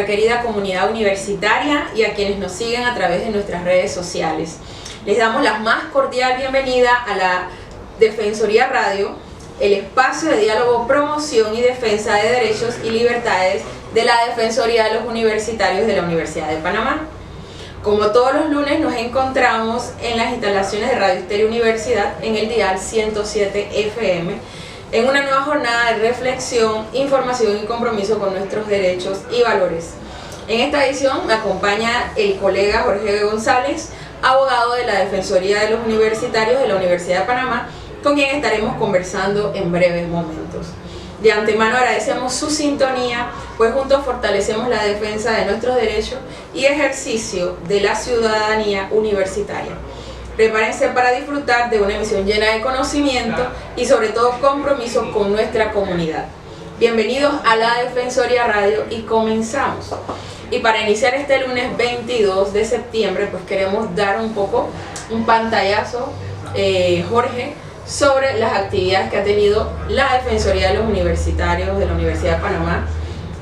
querida comunidad universitaria y a quienes nos siguen a través de nuestras redes sociales. Les damos la más cordial bienvenida a la Defensoría Radio, el espacio de diálogo, promoción y defensa de derechos y libertades de la Defensoría de los Universitarios de la Universidad de Panamá. Como todos los lunes nos encontramos en las instalaciones de Radio Estéreo Universidad en el dial 107 FM en una nueva jornada de reflexión, información y compromiso con nuestros derechos y valores. En esta edición me acompaña el colega Jorge González, abogado de la Defensoría de los Universitarios de la Universidad de Panamá, con quien estaremos conversando en breves momentos. De antemano agradecemos su sintonía, pues juntos fortalecemos la defensa de nuestros derechos y ejercicio de la ciudadanía universitaria. Prepárense para disfrutar de una emisión llena de conocimiento y sobre todo compromiso con nuestra comunidad. Bienvenidos a la Defensoría Radio y comenzamos. Y para iniciar este lunes 22 de septiembre, pues queremos dar un pantallazo, Jorge, sobre las actividades que ha tenido la Defensoría de los Universitarios de la Universidad de Panamá.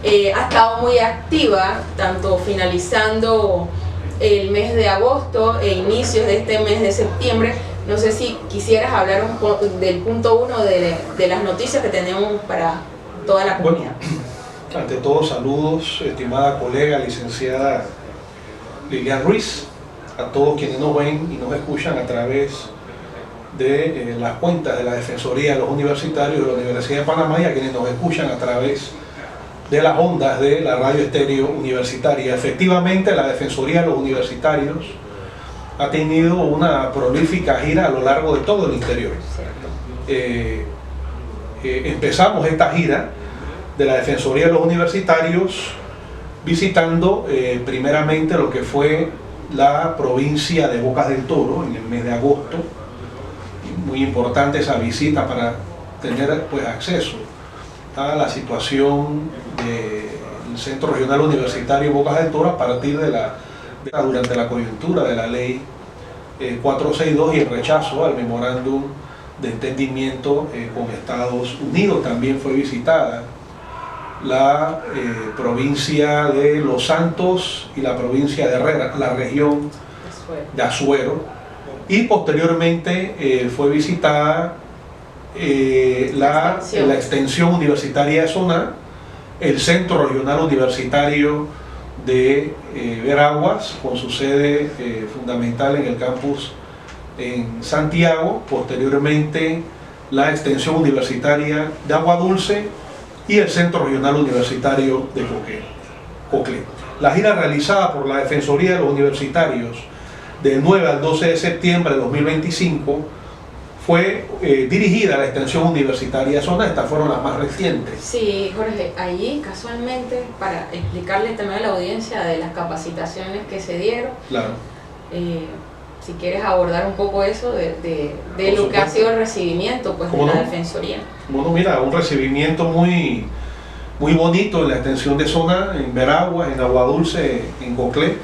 Ha estado muy activa, tanto finalizando el mes de agosto e inicios de este mes de septiembre. No sé si quisieras hablar del punto 1 de las noticias que tenemos para toda la comunidad. Bueno, ante todo, saludos, estimada colega, licenciada Lilian Ruiz, a todos quienes nos ven y nos escuchan a través de las cuentas de la Defensoría de los Universitarios de la Universidad de Panamá y a quienes nos escuchan a través de las ondas de la Radio Estéreo Universitaria. Efectivamente, la Defensoría de los Universitarios ha tenido una prolífica gira a lo largo de todo el interior. Empezamos esta gira de la Defensoría de los Universitarios visitando primeramente lo que fue la provincia de Bocas del Toro en el mes de agosto. Muy importante esa visita para tener pues acceso a la situación del Centro Regional Universitario Bocas del Toro a partir durante la coyuntura de la ley 462 y el rechazo al memorándum de entendimiento con Estados Unidos. También fue visitada la provincia de Los Santos y la provincia de Herrera, la región de Azuero, y posteriormente fue visitada la extensión universitaria de Soná, el Centro Regional Universitario de Veraguas, con su sede fundamental en el campus en Santiago, posteriormente la extensión universitaria de Agua Dulce y el Centro Regional Universitario de Coclé. La gira realizada por la Defensoría de los Universitarios del 9 al 12 de septiembre de 2025 fue dirigida a la extensión universitaria de Zona. Estas fueron las más recientes. Sí, Jorge, allí casualmente, para explicarle también a la audiencia de las capacitaciones que se dieron, claro. Si quieres abordar un poco eso de lo que ha sido el recibimiento pues, de la Defensoría. Bueno, mira, un recibimiento muy bonito en la extensión de Zona, en Veraguas, en Agua Dulce, en Coclé.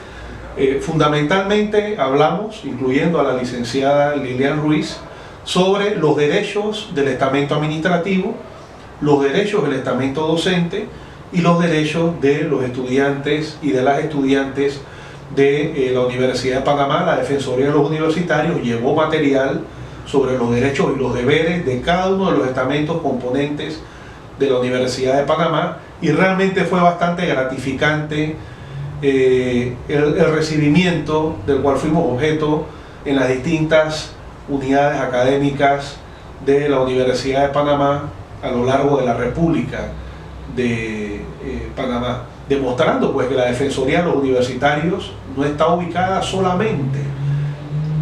Fundamentalmente hablamos, incluyendo a la licenciada Lilian Ruiz, sobre los derechos del estamento administrativo, los derechos del estamento docente y los derechos de los estudiantes y de las estudiantes de la Universidad de Panamá. La Defensoría de los Universitarios llevó material sobre los derechos y los deberes de cada uno de los estamentos componentes de la Universidad de Panamá, y realmente fue bastante gratificante el recibimiento del cual fuimos objeto en las distintas unidades académicas de la Universidad de Panamá a lo largo de la República de Panamá, demostrando pues que la Defensoría de los Universitarios no está ubicada solamente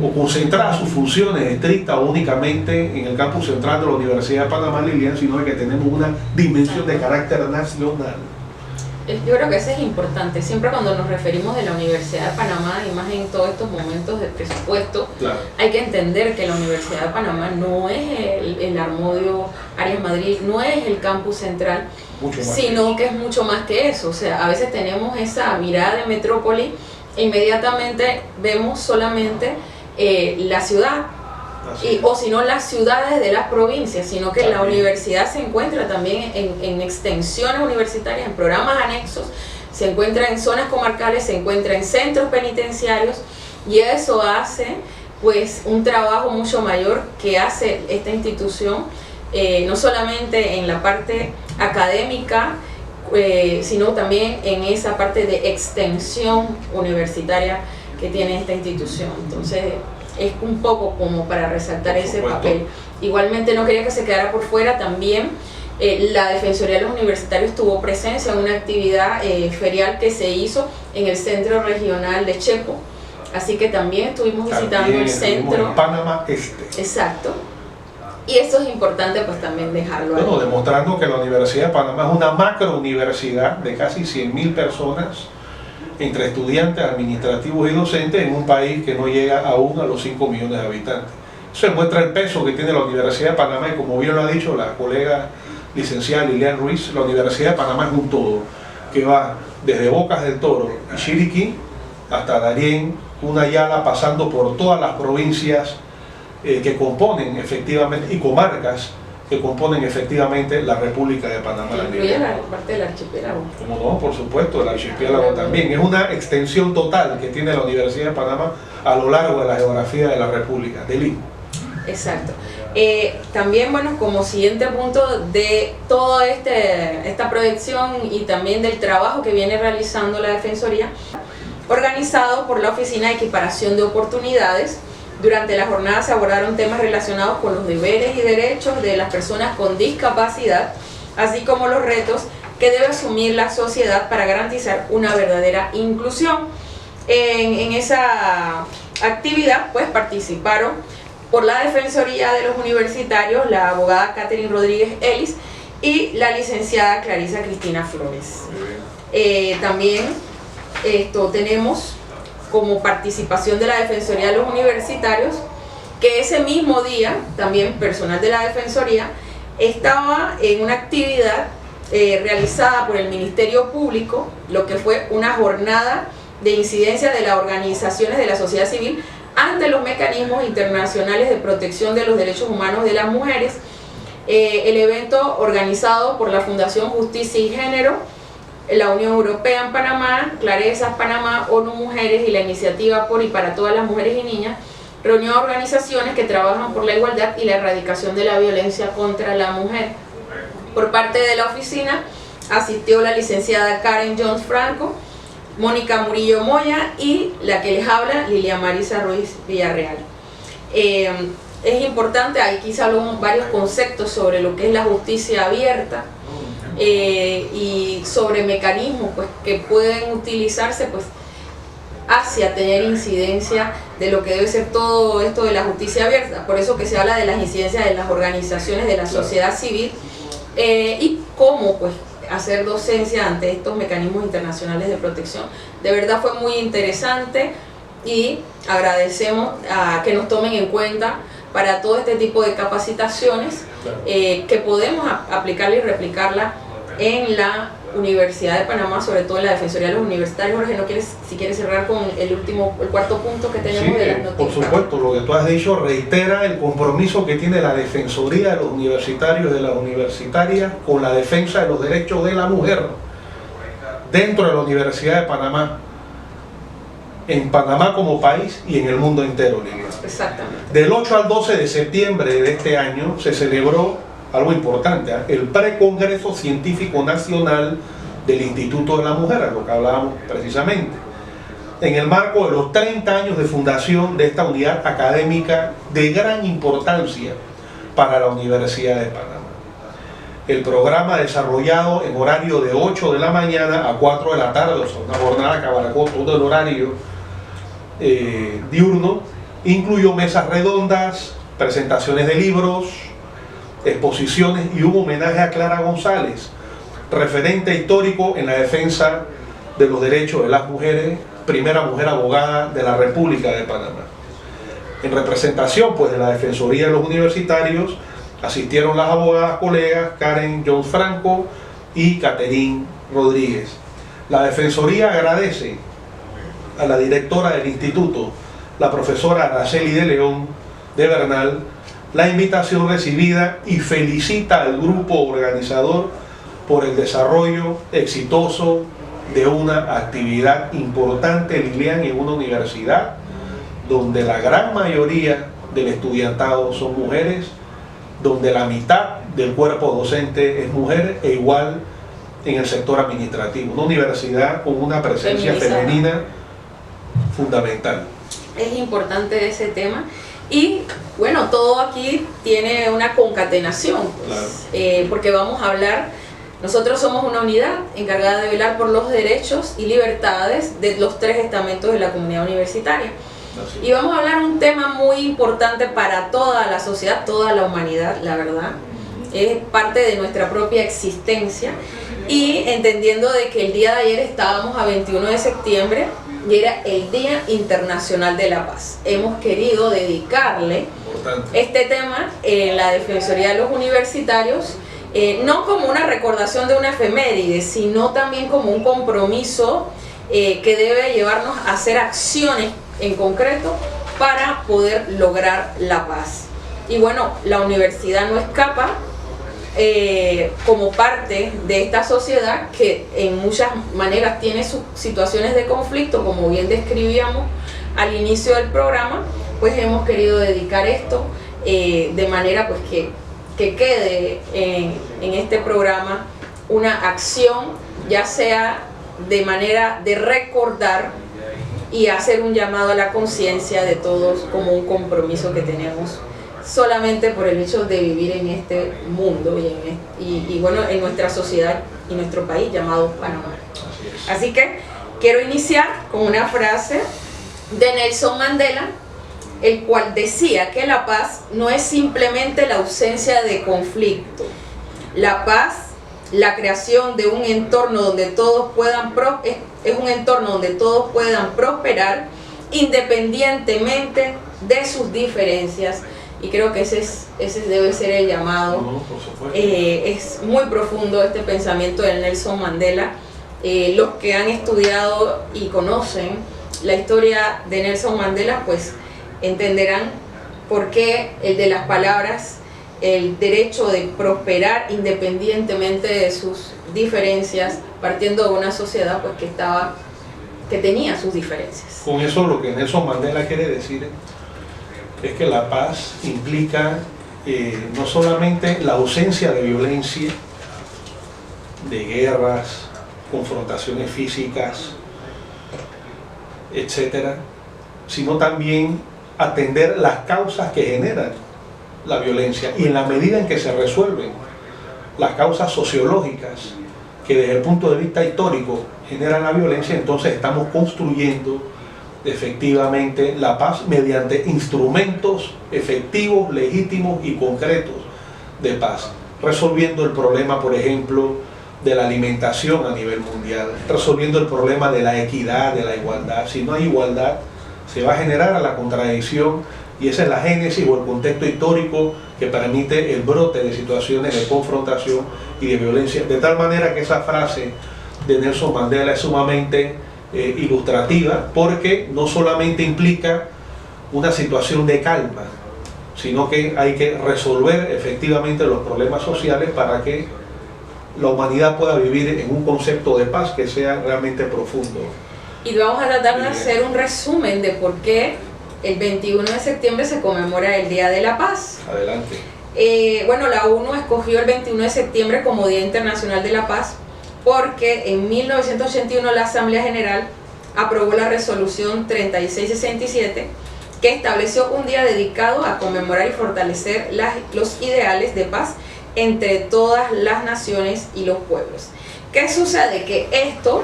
o concentrada sus funciones estrictas o únicamente en el campus central de la Universidad de Panamá, Lilian, sino que tenemos una dimensión de carácter nacional. Yo creo que eso es importante, siempre cuando nos referimos de la Universidad de Panamá y más en todos estos momentos de presupuesto, claro, hay que entender que la Universidad de Panamá no es el Armodio Arias Madrid, no es el campus central, sino que es mucho más que eso. O sea, a veces tenemos esa mirada de metrópoli e inmediatamente vemos solamente la ciudad, o si no las ciudades de las provincias, sino que la universidad se encuentra también en extensiones universitarias, en programas anexos, se encuentra en zonas comarcales, se encuentra en centros penitenciarios, y eso hace pues un trabajo mucho mayor que hace esta institución, no solamente en la parte académica, sino también en esa parte de extensión universitaria que tiene esta institución. Entonces es un poco como para resaltar ese papel. Igualmente no quería que se quedara por fuera también. La Defensoría de los Universitarios tuvo presencia en una actividad ferial que se hizo en el Centro Regional de Chepo, así que también estuvimos visitando el centro. En Panamá Este. Exacto. Y eso es importante pues también dejarlo ahí. Bueno, demostrando que la Universidad de Panamá es una macro universidad de casi 100.000 personas, entre estudiantes, administrativos y docentes, en un país que no llega aún a los 5 millones de habitantes. Eso demuestra el peso que tiene la Universidad de Panamá, y como bien lo ha dicho la colega licenciada Lilian Ruiz, la Universidad de Panamá es un todo, que va desde Bocas del Toro y Chiriquí hasta Darién, Cunayala, pasando por todas las provincias que componen efectivamente, y comarcas que componen efectivamente la República de Panamá. Incluye la parte del archipiélago. Como no, por supuesto, el archipiélago también. Es una extensión total que tiene la Universidad de Panamá a lo largo de la geografía de la República, del Istmo. Exacto. También, bueno, como siguiente punto de toda esta proyección y también del trabajo que viene realizando la Defensoría, organizado por la Oficina de Equiparación de Oportunidades, durante la jornada se abordaron temas relacionados con los deberes y derechos de las personas con discapacidad, así como los retos que debe asumir la sociedad para garantizar una verdadera inclusión. En esa actividad pues participaron por la Defensoría de los Universitarios la abogada Catherine Rodríguez Ellis y la licenciada Clarisa Cristina Flores. También tenemos como participación de la Defensoría de los Universitarios que ese mismo día también personal de la Defensoría estaba en una actividad realizada por el Ministerio Público, lo que fue una jornada de incidencia de las organizaciones de la sociedad civil ante los mecanismos internacionales de protección de los derechos humanos de las mujeres. El evento organizado por la Fundación Justicia y Género, la Unión Europea en Panamá, Clarezas Panamá, ONU Mujeres y la Iniciativa por y para todas las mujeres y niñas, reunió a organizaciones que trabajan por la igualdad y la erradicación de la violencia contra la mujer. Por parte de la oficina asistió la licenciada Karen Jones Franco, Mónica Murillo Moya y la que les habla, Lilia Marisa Ruiz Villarreal. Es importante, aquí quizá varios conceptos sobre lo que es la justicia abierta y sobre mecanismos pues, que pueden utilizarse pues, hacia tener incidencia de lo que debe ser todo esto de la justicia abierta. Por eso que se habla de las incidencias de las organizaciones de la sociedad civil y cómo pues, hacer docencia ante estos mecanismos internacionales de protección. De verdad fue muy interesante y agradecemos a que nos tomen en cuenta para todo este tipo de capacitaciones que podemos aplicarla y replicarla en la Universidad de Panamá, sobre todo en la Defensoría de los Universitarios. Jorge, ¿no quieres, si quieres cerrar con el cuarto punto que tenemos de las noticias? Por supuesto, lo que tú has dicho reitera el compromiso que tiene la Defensoría de los Universitarios y de las Universitarias con la defensa de los derechos de la mujer dentro de la Universidad de Panamá, en Panamá como país y en el mundo entero, Lilian. Exactamente. Del 8 al 12 de septiembre de este año se celebró algo importante, el Precongreso Científico Nacional del Instituto de la Mujer, a lo que hablábamos precisamente, en el marco de los 30 años de fundación de esta unidad académica de gran importancia para la Universidad de Panamá. El programa desarrollado en horario de 8 de la mañana a 4 de la tarde, o sea, una jornada que abarcó todo el horario diurno, incluyó mesas redondas, presentaciones de libros, exposiciones y un homenaje a Clara González, referente histórico en la defensa de los derechos de las mujeres, primera mujer abogada de la República de Panamá. En representación pues, de la Defensoría de los Universitarios asistieron las abogadas colegas Karen Jones Franco y Catherine Rodríguez. La Defensoría agradece a la directora del instituto, la profesora Araceli de León de Bernal, la invitación recibida y felicita al grupo organizador por el desarrollo exitoso de una actividad importante, Lilian, en una universidad donde la gran mayoría del estudiantado son mujeres, donde la mitad del cuerpo docente es mujer, e igual en el sector administrativo. Una universidad con una presencia femenina fundamental. Es importante ese tema. Y bueno, todo aquí tiene una concatenación, pues, claro. Porque vamos a hablar, nosotros somos una unidad encargada de velar por los derechos y libertades de los 3 estamentos de la comunidad universitaria. Así. Y vamos a hablar un tema muy importante para toda la sociedad, toda la humanidad, la verdad. Es parte de nuestra propia existencia. Y entendiendo de que el día de ayer estábamos a 21 de septiembre, y era el Día Internacional de la Paz. Hemos querido dedicarle este tema en la Defensoría de los Universitarios, no como una recordación de una efeméride, sino también como un compromiso que debe llevarnos a hacer acciones en concreto para poder lograr la paz. Y bueno, la universidad no escapa como parte de esta sociedad que en muchas maneras tiene sus situaciones de conflicto, como bien describíamos al inicio del programa. Pues hemos querido dedicar esto de manera pues que quede en este programa una acción, ya sea de manera de recordar y hacer un llamado a la conciencia de todos como un compromiso que tenemos solamente por el hecho de vivir en este mundo y bueno, en nuestra sociedad y nuestro país llamado Panamá. Así que quiero iniciar con una frase de Nelson Mandela, el cual decía que la paz no es simplemente la ausencia de conflicto. La paz, la creación de un entorno donde todos puedan es un entorno donde todos puedan prosperar independientemente de sus diferencias. Y creo que ese debe ser el llamado. Es muy profundo este pensamiento de Nelson Mandela. Los que han estudiado y conocen la historia de Nelson Mandela, pues entenderán por qué el de las palabras, el derecho de prosperar independientemente de sus diferencias, partiendo de una sociedad pues que tenía sus diferencias. Con eso lo que Nelson Mandela quiere decir es que la paz implica no solamente la ausencia de violencia, de guerras, confrontaciones físicas, etcétera, sino también atender las causas que generan la violencia, y en la medida en que se resuelven las causas sociológicas que desde el punto de vista histórico generan la violencia, entonces estamos construyendo efectivamente la paz mediante instrumentos efectivos, legítimos y concretos de paz, resolviendo el problema, por ejemplo, de la alimentación a nivel mundial, resolviendo el problema de la equidad, de la igualdad. Si no hay igualdad, se va a generar la contradicción, y esa es la génesis o el contexto histórico que permite el brote de situaciones de confrontación y de violencia, de tal manera que esa frase de Nelson Mandela es sumamente ilustrativa, porque no solamente implica una situación de calma, sino que hay que resolver efectivamente los problemas sociales para que la humanidad pueda vivir en un concepto de paz que sea realmente profundo. Y vamos a tratar de hacer un resumen de por qué el 21 de septiembre se conmemora el Día de la Paz. Adelante. Bueno, la ONU escogió el 21 de septiembre como Día Internacional de la Paz porque en 1981 la Asamblea General aprobó la resolución 3667 que estableció un día dedicado a conmemorar y fortalecer los ideales de paz entre todas las naciones y los pueblos. ¿Qué sucede? Que esto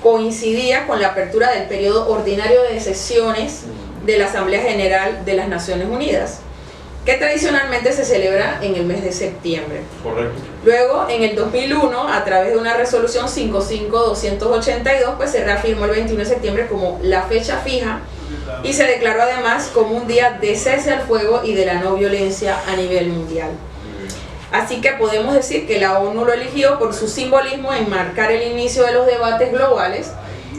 coincidía con la apertura del periodo ordinario de sesiones de la Asamblea General de las Naciones Unidas, que tradicionalmente se celebra en el mes de septiembre. Correcto. Luego, en el 2001, a través de una resolución 55282, pues se reafirmó el 21 de septiembre como la fecha fija y se declaró además como un día de cese al fuego y de la no violencia a nivel mundial. Así que podemos decir que la ONU lo eligió por su simbolismo en marcar el inicio de los debates globales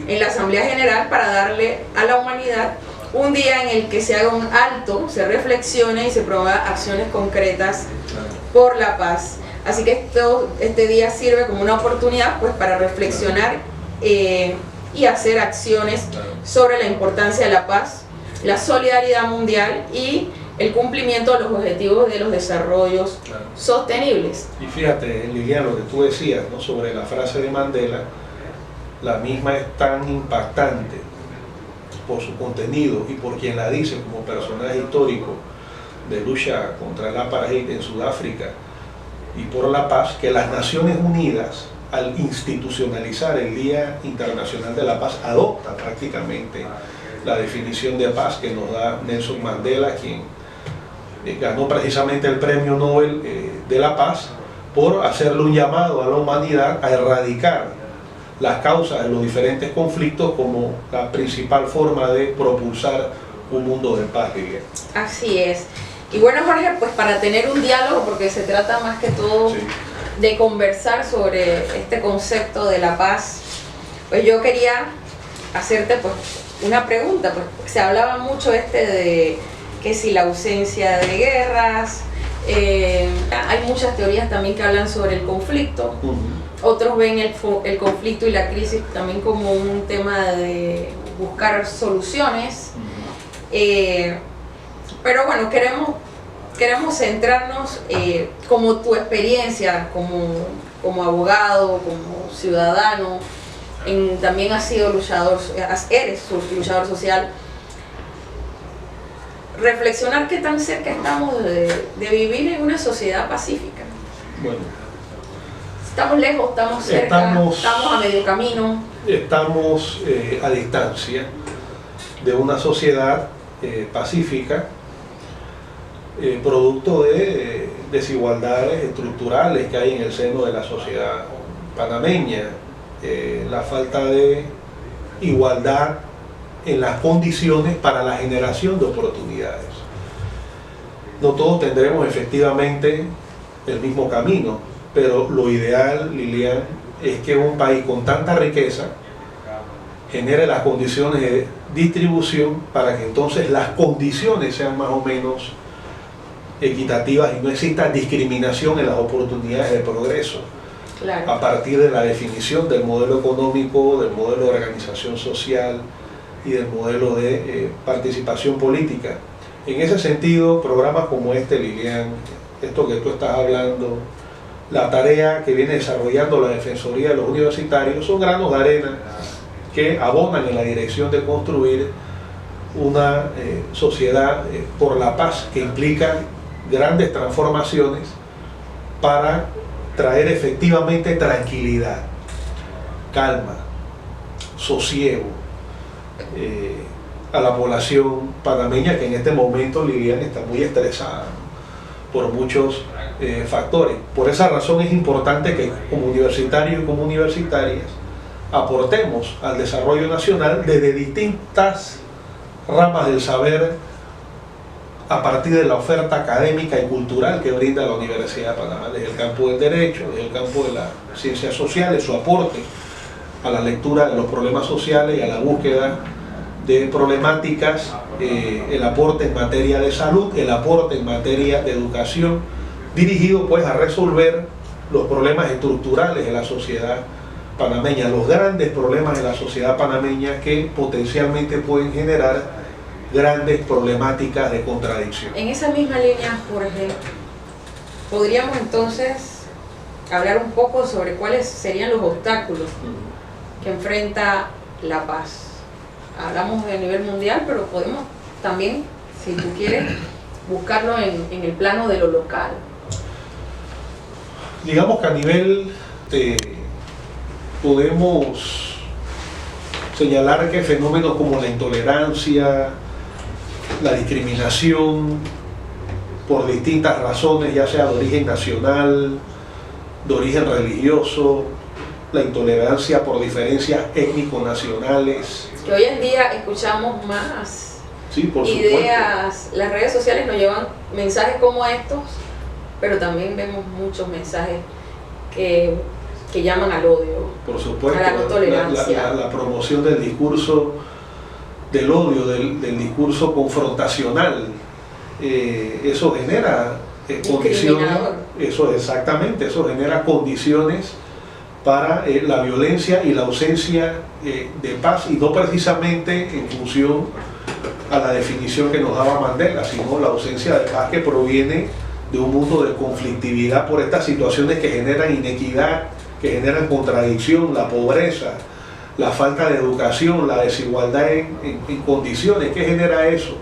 en la Asamblea General para darle a la humanidad un día en el que se haga un alto, se reflexione y se promueva acciones concretas por la paz. Así que este día sirve como una oportunidad pues para reflexionar y hacer acciones sobre la importancia de la paz, la solidaridad mundial y el cumplimiento de los objetivos de los desarrollos sostenibles. Y fíjate, Lilian, lo que tú decías, ¿no?, sobre la frase de Mandela, la misma es tan impactante por su contenido y por quien la dice como personaje histórico de lucha contra el apartheid en Sudáfrica y por la paz, que las Naciones Unidas, al institucionalizar el Día Internacional de la Paz, adopta prácticamente la definición de paz que nos da Nelson Mandela, quien ganó precisamente el Premio Nobel de la Paz por hacerle un llamado a la humanidad a erradicar las causas de los diferentes conflictos como la principal forma de propulsar un mundo de paz, Lilian. Así es. Y bueno, Jorge, pues para tener un diálogo, porque se trata más que todo de conversar sobre este concepto de la paz, pues yo quería hacerte pues una pregunta. Pues se hablaba mucho de que si la ausencia de guerras, hay muchas teorías también que hablan sobre el conflicto. Otros ven el conflicto y la crisis también como un tema de buscar soluciones. Pero bueno, queremos centrarnos, como tu experiencia como abogado, como ciudadano, también has sido eres luchador social. Reflexionar qué tan cerca estamos de vivir en una sociedad pacífica. Bueno, ¿estamos lejos, estamos cerca, estamos a medio camino? Estamos a distancia de una sociedad pacífica, producto de desigualdades estructurales que hay en el seno de la sociedad panameña, la falta de igualdad en las condiciones para la generación de oportunidades. No todos tendremos efectivamente el mismo camino, pero lo ideal, Lilian, es que un país con tanta riqueza genere las condiciones de distribución para que entonces las condiciones sean más o menos equitativas y no exista discriminación en las oportunidades de progreso. Claro. A partir de la definición del modelo económico, del modelo de organización social y del modelo de participación política. En ese sentido, programas como este, Lilian, esto que tú estás hablando, la tarea que viene desarrollando la Defensoría de los Universitarios, son granos de arena que abonan en la dirección de construir una sociedad por la paz, que implica grandes transformaciones para traer efectivamente tranquilidad, calma, sosiego a la población panameña, que en este momento, Lilian, está muy estresada por muchos factores. Por esa razón es importante que como universitarios y como universitarias aportemos al desarrollo nacional desde distintas ramas del saber, a partir de la oferta académica y cultural que brinda la Universidad de Panamá, desde el campo del derecho, desde el campo de las ciencias sociales, su aporte a la lectura de los problemas sociales y a la búsqueda de problemáticas, el aporte en materia de salud, el aporte en materia de educación, dirigido pues a resolver los problemas estructurales de la sociedad panameña, los grandes problemas de la sociedad panameña que potencialmente pueden generar grandes problemáticas de contradicción. En esa misma línea, Jorge, podríamos entonces hablar un poco sobre cuáles serían los obstáculos que enfrenta la paz. Hablamos a nivel mundial, pero podemos también, si tú quieres, buscarlo en el plano de lo local. Digamos que a nivel podemos señalar que fenómenos como la intolerancia, la discriminación por distintas razones, ya sea de origen nacional, de origen religioso, la intolerancia por diferencias étnico-nacionales. Que hoy en día escuchamos más por ideas, supuesto. Las redes sociales nos llevan mensajes como estos, pero también vemos muchos mensajes que llaman al odio, por supuesto, a la no tolerancia. La promoción del discurso del odio, del discurso confrontacional, eso genera condiciones, eso genera condiciones para la violencia y la ausencia de paz, y no precisamente en función a la definición que nos daba Mandela, sino la ausencia de paz que proviene de un mundo de conflictividad por estas situaciones que generan inequidad, que generan contradicción, la pobreza, la falta de educación, la desigualdad en condiciones. ¿Qué genera eso?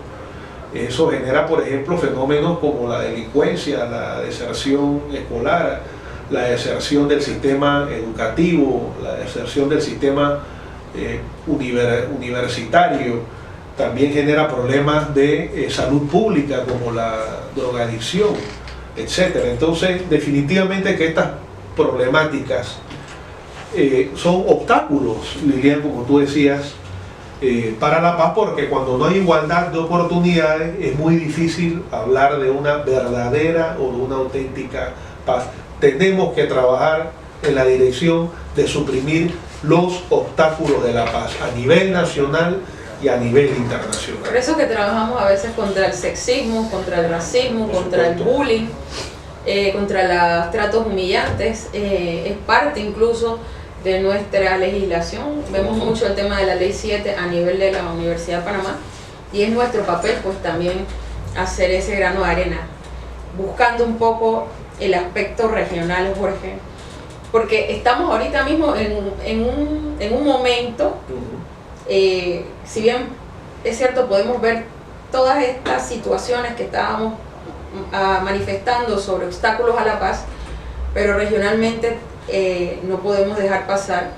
Eso genera, por ejemplo, fenómenos como la delincuencia, la deserción escolar, la deserción del sistema educativo, la deserción del sistema universitario. También genera problemas de salud pública como la drogadicción, etc. Entonces, definitivamente que estas problemáticas son obstáculos, Lilian, como tú decías, para la paz, porque cuando no hay igualdad de oportunidades es muy difícil hablar de una verdadera o de una auténtica paz. Tenemos que trabajar en la dirección de suprimir los obstáculos de la paz a nivel nacional y a nivel internacional. Por eso que trabajamos a veces contra el sexismo, contra el racismo, contra el bullying, contra los tratos humillantes, es parte incluso de nuestra legislación. Vemos mucho el tema de la Ley 7 a nivel de la Universidad de Panamá, y es nuestro papel pues también hacer ese grano de arena, buscando un poco el aspecto regional, Jorge, porque estamos ahorita mismo en un momento, si bien es cierto, podemos ver todas estas situaciones que estábamos manifestando sobre obstáculos a la paz, pero regionalmente no podemos dejar pasar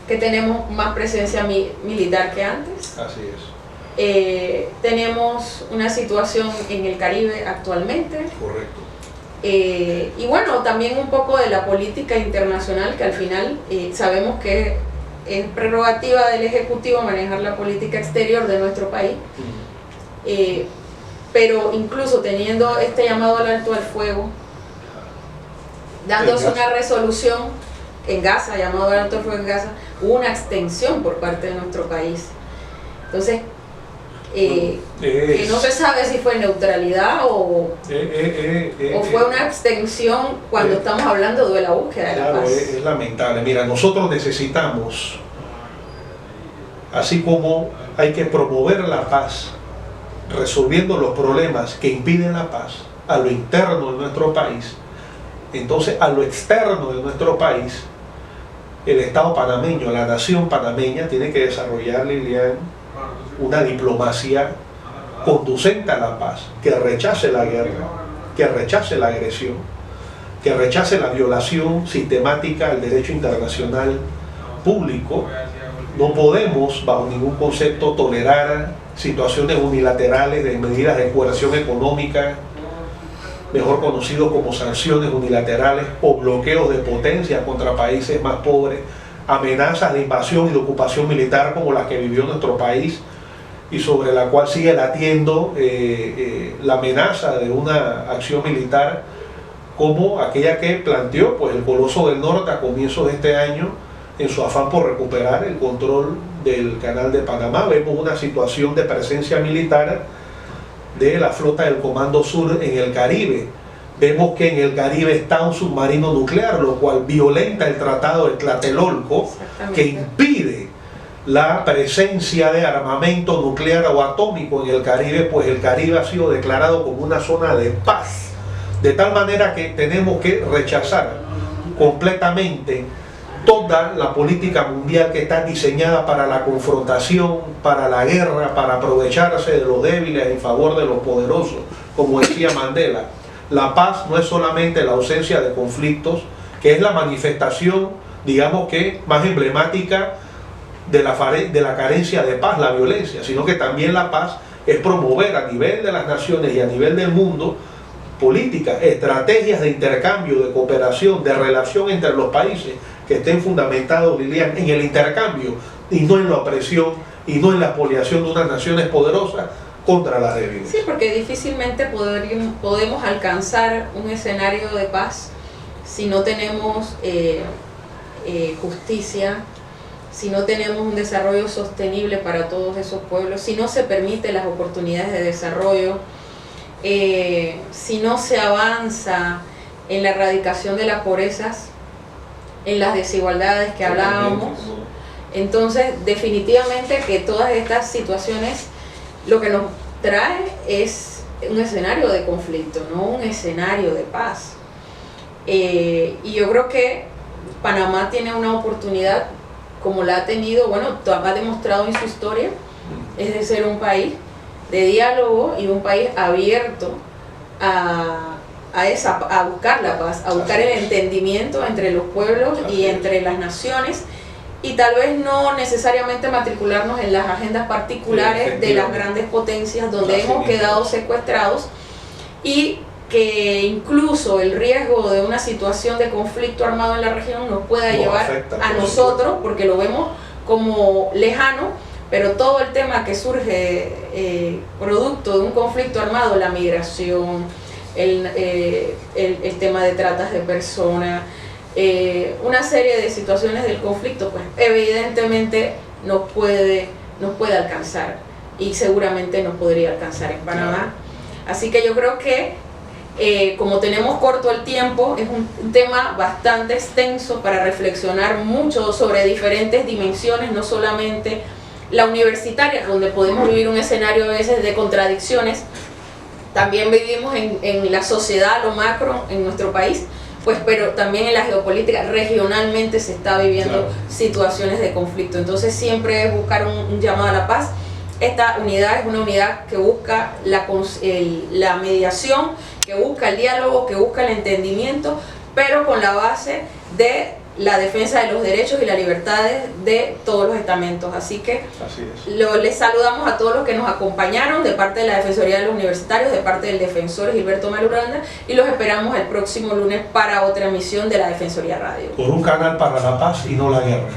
que tenemos más presencia militar que antes. Así es. Tenemos una situación en el Caribe actualmente. Correcto. Y bueno, también un poco de la política internacional, que al final sabemos que es prerrogativa del Ejecutivo manejar la política exterior de nuestro país. Pero incluso teniendo este llamado al alto al fuego, dándose una resolución en Gaza, llamado al alto al fuego en Gaza, hubo una extensión por parte de nuestro país. Entonces, que no se sabe si fue neutralidad o fue una extensión cuando estamos hablando de la búsqueda de la paz. Es lamentable. Mira, nosotros necesitamos, así como hay que promover la paz, resolviendo los problemas que impiden la paz a lo interno de nuestro país, entonces a lo externo de nuestro país, el Estado panameño, la nación panameña tiene que desarrollar, Lilian, una diplomacia conducente a la paz, que rechace la guerra, que rechace la agresión, que rechace la violación sistemática al derecho internacional público. No podemos, bajo ningún concepto, tolerar situaciones unilaterales de medidas de coerción económica, mejor conocidos como sanciones unilaterales, o bloqueos de potencia contra países más pobres, amenazas de invasión y de ocupación militar como las que vivió nuestro país y sobre la cual sigue latiendo la amenaza de una acción militar como aquella que planteó pues, el Coloso del Norte a comienzos de este año en su afán por recuperar el control del Canal de Panamá. Vemos una situación de presencia militar de la flota del Comando Sur en el Caribe. Vemos que en el Caribe está un submarino nuclear, lo cual violenta el Tratado de Tlatelolco, que impide la presencia de armamento nuclear o atómico en el Caribe, pues el Caribe ha sido declarado como una zona de paz, de tal manera que tenemos que rechazar completamente toda la política mundial que está diseñada para la confrontación, para la guerra, para aprovecharse de los débiles en favor de los poderosos, como decía Mandela. La paz no es solamente la ausencia de conflictos, que es la manifestación, digamos que, más emblemática de la carencia de paz, la violencia, sino que también la paz es promover a nivel de las naciones y a nivel del mundo políticas, estrategias de intercambio, de cooperación, de relación entre los países que estén fundamentados, Lilian, en el intercambio y no en la opresión y no en la expoliación de unas naciones poderosas contra las débiles. Sí, porque difícilmente podemos alcanzar un escenario de paz si no tenemos justicia, si no tenemos un desarrollo sostenible para todos esos pueblos, si no se permiten las oportunidades de desarrollo, si no se avanza en la erradicación de las pobrezas, en las desigualdades que hablábamos. Entonces, definitivamente que todas estas situaciones lo que nos trae es un escenario de conflicto, no un escenario de paz. Y yo creo que Panamá tiene una oportunidad, como la ha tenido, bueno, ha demostrado en su historia, es de ser un país de diálogo y un país abierto a buscar la paz, a buscar el entendimiento entre los pueblos y entre las naciones, y tal vez no necesariamente matricularnos en las agendas particulares de las grandes potencias donde hemos quedado secuestrados, y que incluso el riesgo de una situación de conflicto armado en la región nos pueda llevar a nosotros, porque lo vemos como lejano, pero todo el tema que surge producto de un conflicto armado, la migración, el tema de tratas de personas, una serie de situaciones del conflicto, pues evidentemente nos puede alcanzar, y seguramente nos podría alcanzar en Panamá. Así que yo creo que como tenemos corto el tiempo, es un tema bastante extenso para reflexionar mucho sobre diferentes dimensiones, no solamente la universitaria, donde podemos vivir un escenario a veces de contradicciones. También vivimos en la sociedad, lo macro, en nuestro país, pues, pero también en la geopolítica regionalmente se está viviendo situaciones de conflicto. Entonces siempre es buscar un llamado a la paz. Esta unidad es una unidad que busca la mediación, que busca el diálogo, que busca el entendimiento, pero con la base de la defensa de los derechos y las libertades de todos los estamentos. Así que les saludamos a todos los que nos acompañaron de parte de la Defensoría de los Universitarios, de parte del defensor Gilberto Maluranda, y los esperamos el próximo lunes para otra emisión de la Defensoría Radio. Por un canal para la paz y no la guerra.